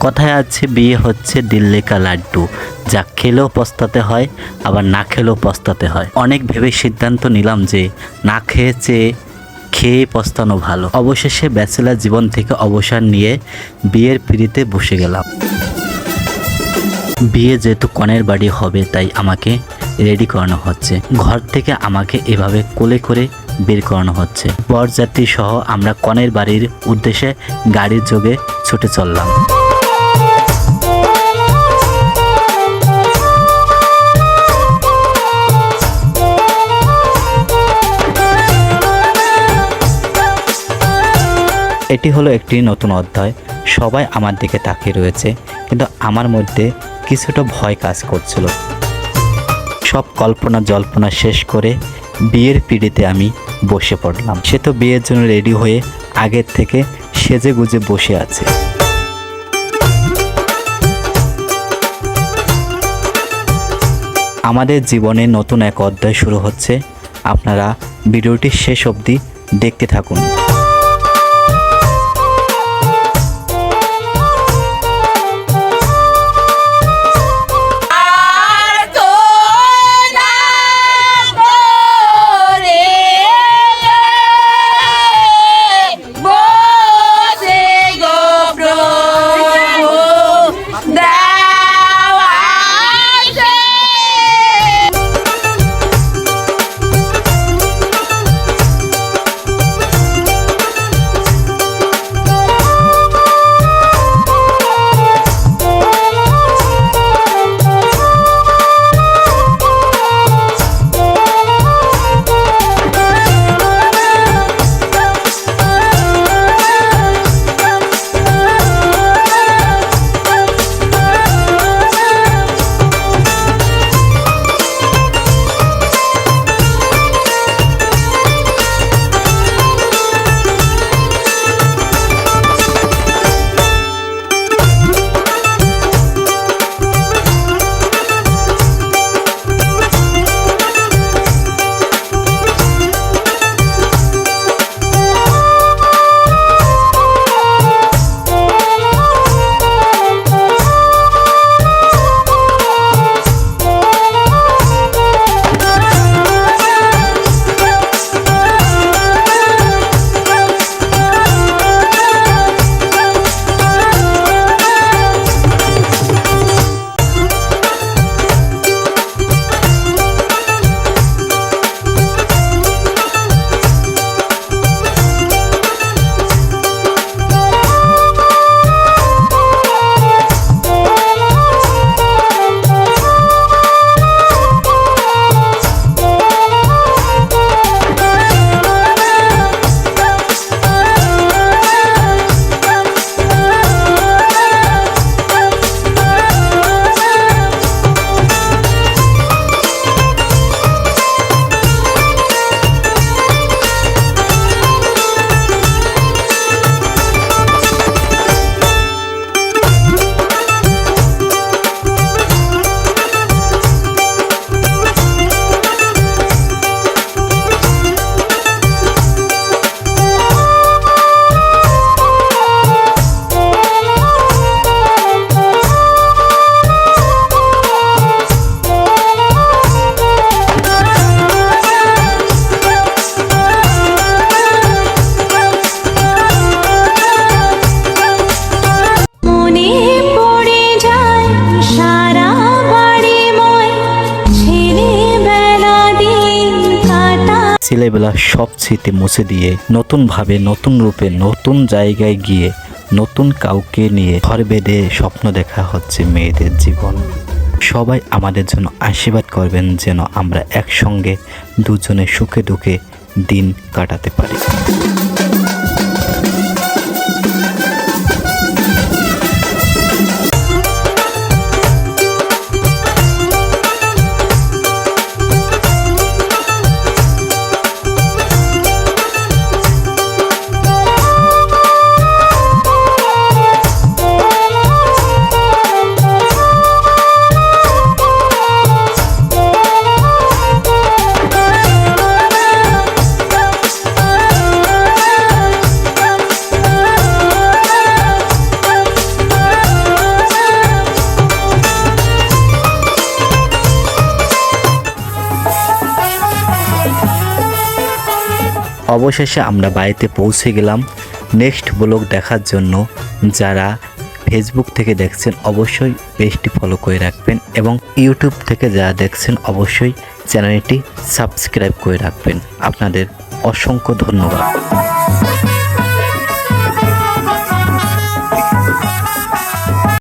কথায় আছে বিয়ে হচ্ছে দিল্লি কা লাড্ডু, যা খেলেও পস্তাতে হয় আবার না খেলেও পস্তাতে হয়। অনেক ভেবে সিদ্ধান্ত নিলাম যে না খেয়ে পস্তানো ভালো। অবশেষে ব্যাচেলার জীবন থেকে অবসর নিয়ে বিয়ের পিঁড়িতে বসে গেলাম। বিয়ে যেহেতু কনের বাড়ি হবে তাই আমাকে রেডি করানো হচ্ছে। ঘর থেকে আমাকে এভাবে কোলে করে বের করানো হচ্ছে। বরযাত্রী সহ আমরা কনের বাড়ির উদ্দেশ্যে গাড়ির যোগে ছুটে চললাম। এটি হলো একটি নতুন অধ্যায়। সবাই আমার দিকে তাকিয়ে রয়েছে, কিন্তু আমার মধ্যে কিছুটা ভয় কাজ করছিল। সব কল্পনা জল্পনা শেষ করে বিয়ের পিঁড়িতে আমি বসে পড়লাম। সে তো বিয়ের জন্য রেডি হয়ে আগের থেকে সেজে গুজে বসে আছে। আমাদের জীবনে নতুন এক অধ্যায় শুরু হচ্ছে। আপনারা ভিডিওটি শেষ অবধি দেখতে থাকুন। ছেলেবেলা সব স্মৃতি মুছে দিয়ে নতুনভাবে নতুন রূপে নতুন জায়গায় গিয়ে নতুন কাউকে নিয়ে ঘর বেঁধে স্বপ্ন দেখা হচ্ছে মেয়েদের জীবন। সবাই আমাদের জন্য আশীর্বাদ করবেন যেন আমরা একসঙ্গে দুজনে সুখে দুঃখে দিন কাটাতে পারি। অবশেষে আমরা বাড়িতে পৌঁছে গেলাম। নেক্সট ব্লগ দেখার জন্য যারা ফেসবুক থেকে দেখছেন অবশ্যই পেজটি ফলো করে রাখবেন এবং ইউটিউব থেকে যারা দেখছেন অবশ্যই চ্যানেলটি সাবস্ক্রাইব করে রাখবেন। আপনাদের অসংখ্য ধন্যবাদ।